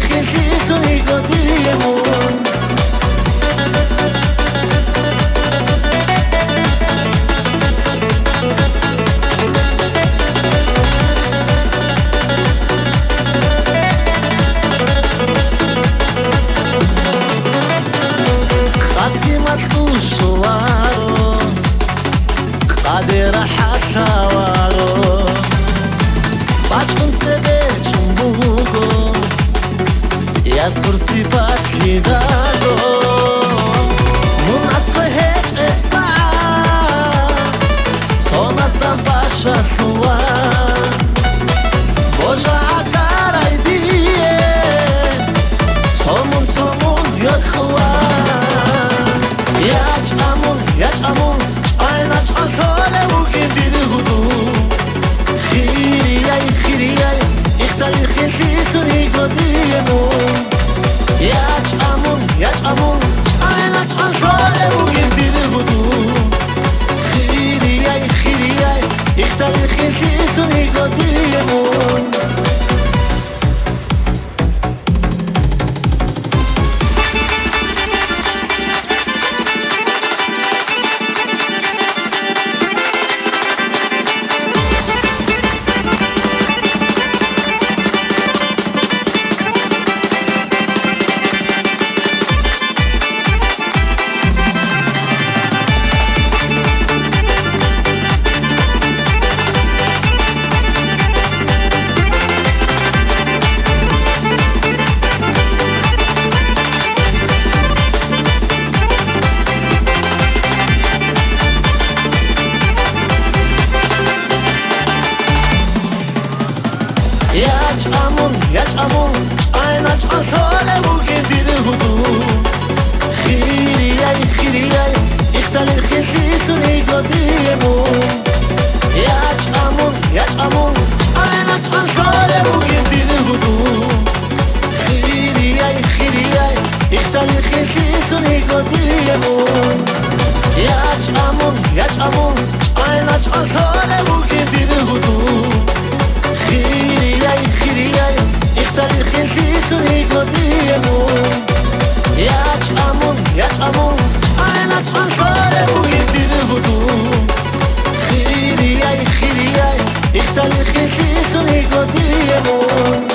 خیلی گدیمون خصيمة وشوارو قادر حسوارو بچكن سبه چنبوگو یستر سیپت کیداگو من از که هیچ اصلا سون ازدم باشا سوان بوجا اگر ایدیه سومون یاد خوان یچامون aynach ansale u gendir hudu khiriyay ikhtali khilsuni godiyemon yach'amun aynach ansale u gendir hudu khiriyay ikhtali khilsuni godiyemon yach'amun aynach ansale u gendir hudu khiriyay ikhtali khilsuni godiyemon yach'amun aynach ansale u gendir hudu khiriyay ikhtali khilsuni godiyemon yach'amun aynach ansale u gendir hudu khiriyay ikhtali khilsuni godiyemon yach'amun aynach ansale u gendir hudu khiriyay ikhtali khilsuni godiyemon